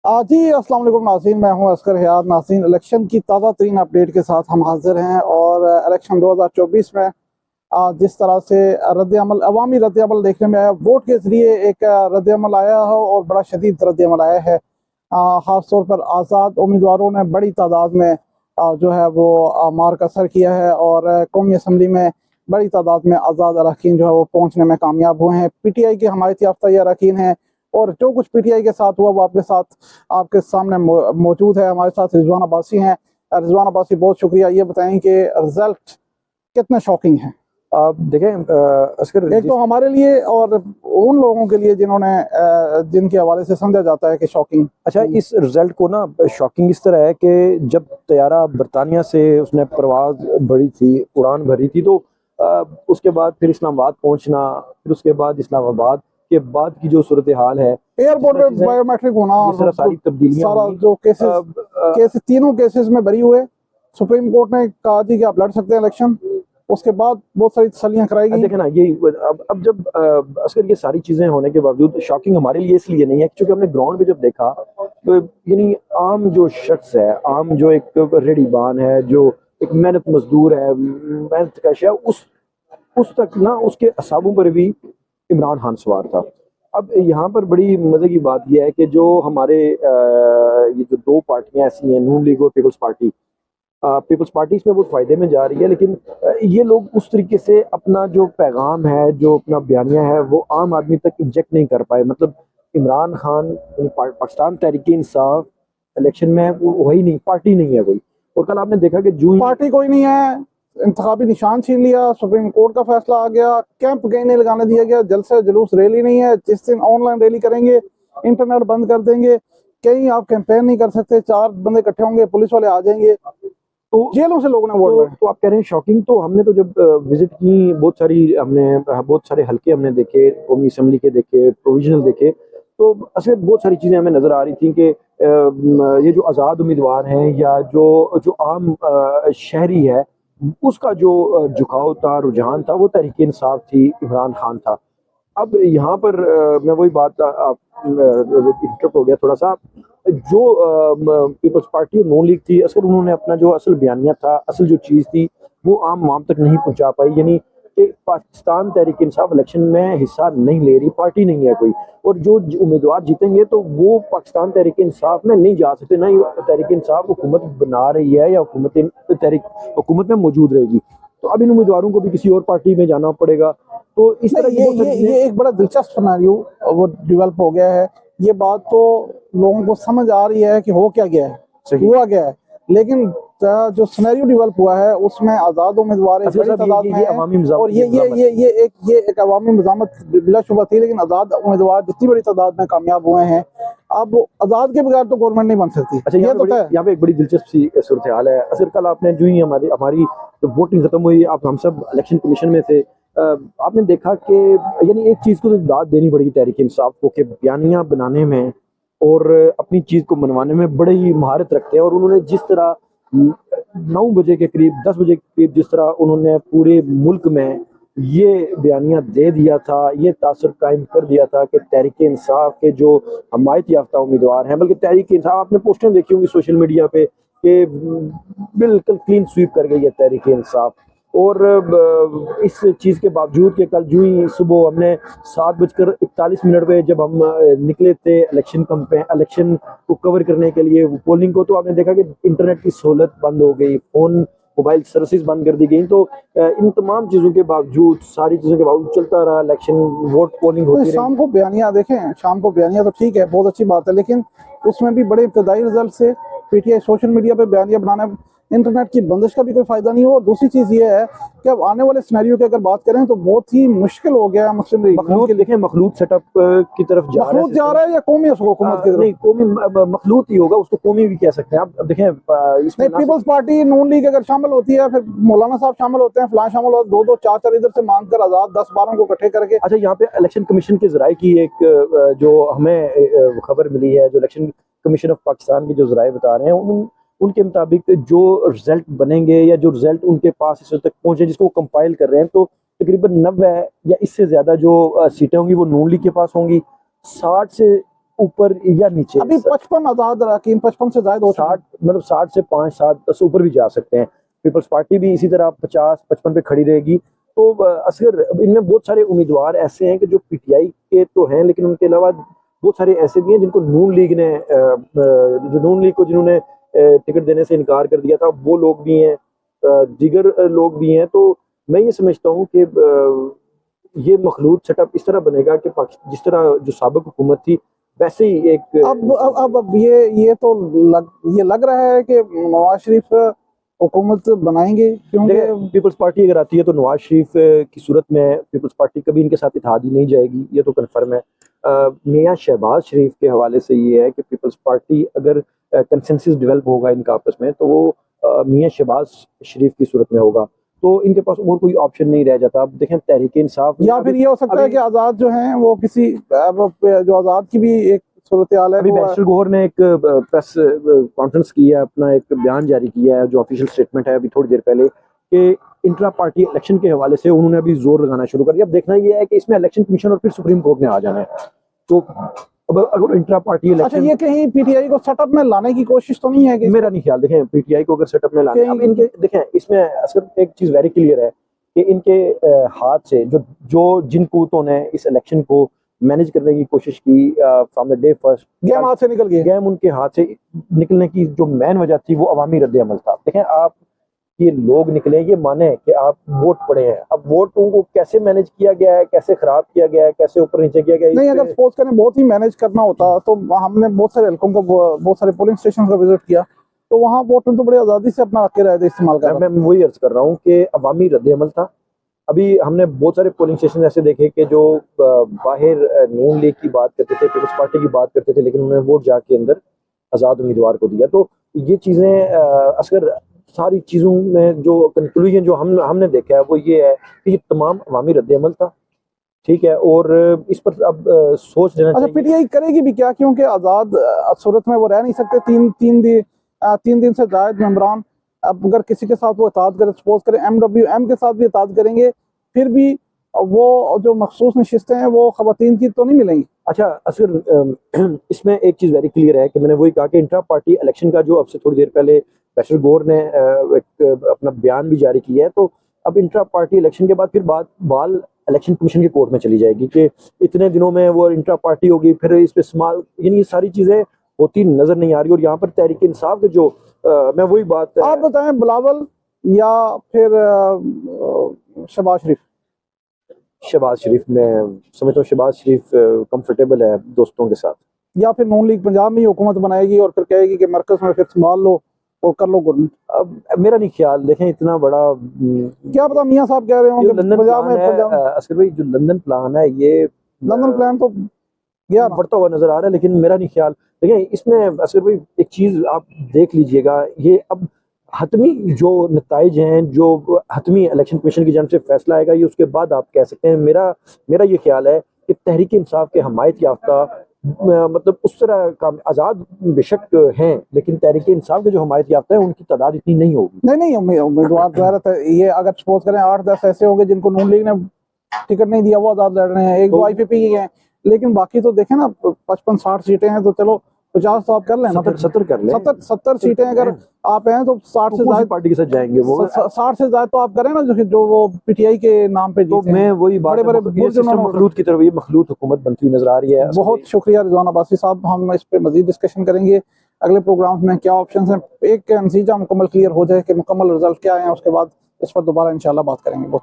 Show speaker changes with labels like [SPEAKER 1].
[SPEAKER 1] जी अस्सलाम वालेकुम नाज़रीन, मैं हूं असगर हयात। नाज़रीन, इलेक्शन की ताज़ा तरीन अपडेट के साथ हम हाजिर हैं और इलेक्शन 2024 में जिस तरह से रद्द-ए-अमल अवामी रद्द-ए-अमल देखने में आया, वोट के ज़रिए एक रद्द-ए-अमल आया है और बड़ा शदीद रद्द-ए-अमल आया है। ख़ास तौर पर आज़ाद उम्मीदवारों ने बड़ी तादाद में जो है वो मार्क असर किया है और कौमी असम्बली में बड़ी तादाद में आज़ाद अरकान जो है वो पहुँचने में कामयाब हुए हैं। PTI के हमायती याफ्ता ये अरकान हैं और जो कुछ PTI के साथ हुआ वो आपके सामने मौजूद है। हमारे साथ रिजवान अब्बासी हैं। रिजवान अब्बासी, बहुत शुक्रिया। ये बताएं कि रिजल्ट कितने शॉकिंग हैं?
[SPEAKER 2] आप देखें असगर,
[SPEAKER 1] एक तो हमारे लिए और उन लोगों के लिए जिनके हवाले से समझा जाता है कि शॉकिंग।
[SPEAKER 2] अच्छा, इस रिजल्ट को ना शॉकिंग इस तरह है कि जब तैयारा बरतानिया से उसने परवाज भरी थी, उड़ान भरी थी, तो उसके बाद फिर इस्लामाबाद पहुंचना, फिर उसके बाद इस्लामाबाद के बाद की जो सूरत हाल है,
[SPEAKER 1] एयरपोर्ट पे बायोमेट्रिक होना,
[SPEAKER 2] सारी तब्दीलियां,
[SPEAKER 1] सारा जो केसेस तीनों केसेस में भरी हुए, सुप्रीम कोर्ट ने कहा थी कि आप लड़ सकते हैं इलेक्शन। उसके बाद बहुत सारी तसल्लियां कराई गई।
[SPEAKER 2] देखे ना, ये अब जब असकर ये सारी चीजें होने के बावजूद शॉकिंग हमारे लिए इसलिए नहीं है क्योंकि हमने ग्राउंड पे जब देखा तो यानी आम जो शख्स है, आम जो एक रेडीबान है, जो एक मेहनत मजदूर है, मेहनत कश है, उस तक ना उसके असाबों पर भी इमरान खान सवार था। अब यहाँ पर बड़ी मजे की बात यह है कि जो हमारे ये जो दो पार्टियां ऐसी हैं, नून लीग और पीपल्स पार्टी इसमें बहुत फायदे में जा रही है, लेकिन ये लोग उस तरीके से अपना जो पैगाम है, जो अपना बयानिया है, वो आम आदमी तक इंजेक्ट नहीं कर पाए। मतलब इमरान खान पाकिस्तान तहरीक इंसाफ इलेक्शन में वो ही नहीं, पार्टी नहीं है कोई। और कल आपने देखा कि जो
[SPEAKER 1] पार्टी कोई नहीं है, इंतखाबी निशान छीन लिया, सुप्रीम कोर्ट का फैसला आ गया, कैंप कहीं नहीं लगाने दिया गया, जलसा जुलूस रैली नहीं है। जिस दिन ऑनलाइन रैली करेंगे इंटरनेट बंद कर देंगे, कहीं आप कैंपेन नहीं कर सकते। 4 बंदे इकट्ठे होंगे, पुलिस वाले आ जाएंगे, तो जेलों से लोगों ने वोट
[SPEAKER 2] तो आप कह रहे हैं शॉकिंग। तो हमने तो जब विजिट की, बहुत सारे हल्के हमने देखे, कौमी असम्बली के देखे, प्रोविजनल देखे, तो असल बहुत सारी चीज़ें हमें नज़र आ रही थी कि ये जो आज़ाद उम्मीदवार हैं या जो जो आम शहरी है, उसका जो झुकाव था, रुझान था, वो तहरीक इंसाफ थी, इमरान खान था। अब यहाँ पर मैं वही बात इंटरप्ट हो गया थोड़ा सा। जो पीपल्स पार्टी और नून लीग थी, असल उन्होंने अपना जो असल बयानिया था, असल जो चीज़ थी, वो आम तक नहीं पहुंचा पाई। यानी कि पाकिस्तान तहरीक इंसाफ इलेक्शन में हिस्सा नहीं ले रही, पार्टी नहीं है कोई, और जो उम्मीदवार जीतेंगे तो वो पाकिस्तान तहरीक इंसाफ में नहीं जा सकते, ना ही तहरीक इंसाफ हुकूमत बना रही है या हुकूमत में मौजूद रहेगी। तो अब इन उम्मीदवारों को भी किसी और पार्टी में जाना पड़ेगा। तो इस तरह
[SPEAKER 1] ये एक बड़ा दिलचस्प सिनेरियो वो डेवलप हो गया है। ये बात तो लोगों को समझ आ रही है कि हो क्या गया है, हुआ गया है, लेकिन जो सिनेरियो डेवलप हुआ है उसमें आज़ाद उम्मीदवार एक बड़ी तादाद में है और ये एक अवामी मज़ामत बिलाशुबा थी, लेकिन आज़ाद उम्मीदवार जितनी बड़ी तादाद में कामयाब हुए हैं, अब आज़ाद के बगैर तो गवर्नमेंट नहीं बन सकती।
[SPEAKER 2] अच्छा, यहाँ पे एक बड़ी दिलचस्प सी सूरत हाल है। असर कल आपने जो ही हमारी वोटिंग खत्म हुई, आप हम सब इलेक्शन कमीशन में थे, आपने देखा कि यानी एक चीज़ को तो दाद देनी पड़ेगी तहरीक इंसाफ को कि बयानियाँ बनाने में और अपनी चीज़ को मनवाने में बड़े ही महारत रखते हैं। और उन्होंने जिस तरह 9 बजे के करीब, 10 बजे के करीब, जिस तरह उन्होंने पूरे मुल्क में ये बयानिया दे दिया था, ये तासुर कायम कर दिया था कि तहरीक इंसाफ के जो हमायत याफ्ता उम्मीदवार हैं, बल्कि तहरीक इंसाफ, आपने पोस्टें देखी होंगी सोशल मीडिया पे कि बिल्कुल क्लीन स्वीप कर गई है तहरीक इंसाफ। और इस चीज़ के बावजूद कि कल जो ही सुबह हमने 7:41 पे जब हम निकले थे इलेक्शन को कवर करने के लिए, पोलिंग को, तो आपने देखा कि इंटरनेट की सहूलत बंद हो गई, फ़ोन मोबाइल सर्विसेज बंद कर दी गई। तो इन तमाम चीज़ों के बावजूद, सारी चीज़ों के बावजूद चलता रहा इलेक्शन, वोट पोलिंग होती रही।
[SPEAKER 1] शाम को बयानिया देखें, शाम को बयानिया तो ठीक है, बहुत अच्छी बात है, लेकिन उसमें भी बड़े इब्तदाई रिजल्ट से PTI सोशल मीडिया पे बयानिया बनाना, इंटरनेट की बंदिश का भी कोई फायदा नहीं हो। और दूसरी चीज ये है कि अब आने वाले सिनेरियो की अगर बात करें तो बहुत ही मुश्किल हो गया मुस्लिम लीग
[SPEAKER 2] मखलूत, देखें मखलूत सेटअप की तरफ जा
[SPEAKER 1] रहा है या कौमी हुकूमत की तरफ?
[SPEAKER 2] नहीं, कौमी मखलूत ही होगा, उसको कौमी भी कह सकते हैं। अब देखें,
[SPEAKER 1] इसमें पीपल्स पार्टी नून लीग अगर शामिल होती है, फिर मौलाना साहब शामिल होते हैं, फलां शामिल होते हैं, 2-2 4-4 इधर से मांगकर आजाद 10-12 को इकट्ठे करके।
[SPEAKER 2] अच्छा, यहाँ पे इलेक्शन कमीशन के जराये की एक जो हमें खबर मिली है, जो इलेक्शन कमीशन ऑफ पाकिस्तान के जो जराये बता रहे हैं, उनके मुताबिक जो रिजल्ट बनेंगे या जो रिजल्ट उनके पास इस वक्त तक पहुंचे, जिसको कंपाइल कर रहे हैं, तो तकरीबन 90 या इससे ज्यादा जो सीटें होंगी वो नून लीग के पास होंगी। 60 से ऊपर या नीचे?
[SPEAKER 1] अभी 55 आजाद अरकान 55 से ज्यादा हो चुके हैं।
[SPEAKER 2] 60 मतलब 60 से 5 7 10 ऊपर भी जा सकते हैं। पीपल्स पार्टी भी इसी तरह 50-55 पे खड़ी रहेगी। तो असगर इनमें बहुत सारे उम्मीदवार ऐसे हैं कि जो पीटीआई के तो हैं, लेकिन उनके अलावा बहुत सारे ऐसे भी हैं जिनको नून लीग ने जो नून लीग को जिन्होंने टिकट देने से इनकार कर दिया था, वो लोग भी हैं, दीगर लोग भी हैं। तो मैं ये समझता हूँ कि ये मखलूत सेटअप इस तरह बनेगा कि जिस तरह जो साबिक हुकूमत थी वैसे ही एक
[SPEAKER 1] अब ये तो लग रहा है कि नवाज शरीफ हुकूमत बनाएंगे, क्योंकि
[SPEAKER 2] पीपल्स पार्टी अगर आती है तो नवाज शरीफ की सूरत में पीपल्स पार्टी कभी इनके साथ इत्तेहादी नहीं जाएगी, ये तो कन्फर्म है। मियां शहबाज शरीफ के हवाले से ये है कि पीपल्स पार्टी अगर कंसेंसस डेवलप होगा इनका आपस में, तो वो मियां शहबाज शरीफ की सूरत में होगा। तो इनके पास और कोई ऑप्शन नहीं रह जाता। अब देखें तहरीक इंसाफ,
[SPEAKER 1] या फिर ये हो सकता है कि आजाद जो हैं वो किसी जो आजाद की भी एक सूरत हाल है।
[SPEAKER 2] अभी बैरिस्टर गौहर ने एक प्रेस कॉन्फ्रेंस की है, अपना एक बयान जारी किया है जो ऑफिशियल स्टेटमेंट है अभी थोड़ी देर पहले, कि इंट्रा पार्टी इलेक्शन के हवाले से उन्होंने अभी जोर लगाना शुरू कर दिया। अब देखना ये है कि इसमें इलेक्शन कमीशन और फिर सुप्रीम कोर्ट ने आ जाना है। तो अब अगर इंट्रा पार्टी
[SPEAKER 1] अच्छा,
[SPEAKER 2] इलेक्शन,
[SPEAKER 1] ये कहीं पीटीआई को सेटअप में लाने की कोशिश तो नहीं है कि
[SPEAKER 2] मेरा नहीं ख्याल। देखें पीटीआई को अगर सेटअप में लाने, अब इनके देखें इसमें असल एक चीज वेरी क्लियर है कि इनके हाथ से जो जिन कुतों ने इस इलेक्शन को मैनेज करने की कोशिश की from the day first,
[SPEAKER 1] game हाथ से निकल गया।
[SPEAKER 2] गेम उनके हाथ से निकलने की जो मेन वजह थी वो अवामी रद्द अमल था। देखें आप, ये लोग निकले, ये माने कि आप वोट पड़े हैं, अब वोटों को कैसे मैनेज किया गया है, कैसे खराब किया गया है, कैसे ऊपर नीचे किया गया है,
[SPEAKER 1] नहीं, अगर सपोज करें बहुत ही मैनेज करना होता तो हमने बहुत सारे हल्कों को, बहुत सारे पोलिंग स्टेशन को विजिट किया, तो वहाँ वोटर तो बड़ी आज़ादी से अपना रखे रहे थे इस्तेमाल कर।
[SPEAKER 2] मैं वही अर्ज कर रहा हूँ कि अवामी रद्द अमल था। अभी हमने बहुत सारे पोलिंग स्टेशन ऐसे देखे कि जो बाहर नून लीग की बात करते थे, पीपल्स पार्टी की बात करते थे, लेकिन उन्होंने वोट जाके अंदर आज़ाद उम्मीदवार को दिया। तो ये चीज़ें असर सारी चीज़ों में जो कंक्लूजन जो हमने देखा है वो ये है कि ये तमाम अवामी रद्द अमल था, ठीक है। और इस पर अब सोच लेना चाहिए।
[SPEAKER 1] पीटीआई करेगी भी क्या, क्योंकि आज़ाद सूरत में वो रह नहीं सकते। तीन दिन से जायद मेंबरान, अब अगर किसी के साथ वो इताद करें, सपोज करें MWM के साथ भी इताद करेंगे, फिर भी वो जो मखसूस नशिस्तें हैं वो खवातीन की तो नहीं मिलेंगी।
[SPEAKER 2] अच्छा असर, इसमें एक चीज़ वेरी क्लियर है कि मैंने वही कहा कि इंट्रा पार्टी इलेक्शन का जो अब से थोड़ी देर पहले बैरिस्टर गौहर ने अपना बयान भी जारी किया है, तो अब इंट्रा पार्टी इलेक्शन के बाद फिर बाल इलेक्शन कमीशन के कोर्ट में चली जाएगी कि इतने दिनों में वो इंट्रा पार्टी होगी, फिर इस पे स्मॉल, यानी ये सारी चीज़ें होती नजर नहीं आ रही। और यहाँ पर तहरीक इंसाफ के जो मैं वही बात,
[SPEAKER 1] आप बताएं बिलावल या फिर शहबाज शरीफ?
[SPEAKER 2] शहबाज शरीफ, मैं समझता हूँ शहबाज शरीफ कंफर्टेबल है दोस्तों के साथ।
[SPEAKER 1] या फिर नून लीग पंजाब में ही हुकूमत बनाएगी और फिर कहेगी कि मरकज में फिर संभाल लो और कर लो गवर्नमेंट?
[SPEAKER 2] अब मेरा नहीं ख्याल। देखें इतना बड़ा,
[SPEAKER 1] क्या पता मियां साहब कह रहे होंगे पंजाब में।
[SPEAKER 2] असर भाई जो लंदन प्लान है, ये
[SPEAKER 1] लंदन प्लान तो गया
[SPEAKER 2] बढ़ता हुआ नजर आ रहा है, लेकिन मेरा नहीं ख्याल। देखिए इसमें असर भाई एक चीज आप देख लीजिएगा, ये अब हतमी जो नताइज हैं, जो हतमी इलेक्शन कमीशन की जानब से फैसला आएगा, ये उसके बाद आप कह सकते हैं। मेरा ये ख्याल है कि तहरीक इंसाफ के हमायत याफ्ता, मतलब उस तरह का आज़ाद बेशक हैं, लेकिन तहरीक इंसाफ के जो हमायत याफ्ता है उनकी तादाद इतनी नहीं होगी।
[SPEAKER 1] नहीं उम्मीदवार ये अगर सपोज करें 8-10 ऐसे होंगे जिनको नून लीग ने टिकट नहीं दिया, वो आज़ाद लड़ रहे हैं, एक दो IPP की हैं, लेकिन बाकी तो देखें ना 55-60 सीटें हैं, तो चलो 50 तो आप कर लें,
[SPEAKER 2] 70 कर लें।
[SPEAKER 1] 70 सीटें अगर आप हैं तो 60 से ज्यादा
[SPEAKER 2] पार्टी के साथ जाएंगे वो।
[SPEAKER 1] 60 से ज्यादा तो आप करें ना, जो वो PTI के नाम पे
[SPEAKER 2] तो मैं वही बात,
[SPEAKER 1] बड़े
[SPEAKER 2] मखलूत की तरफ ये मखलूत हुकूमत बनती हुई नजर आ रही है।
[SPEAKER 1] बहुत शुक्रिया रिजवान अब्बासी साहब, हम इस पे मजीद डिस्कशन करेंगे अगले प्रोग्राम में। क्या ऑप्शन है, एक नतीजा मुकम्मल क्लियर हो जाए कि मुकम्मल रिजल्ट क्या है, उसके बाद इस पर दोबारा इंशाल्लाह बात करेंगे। बहुत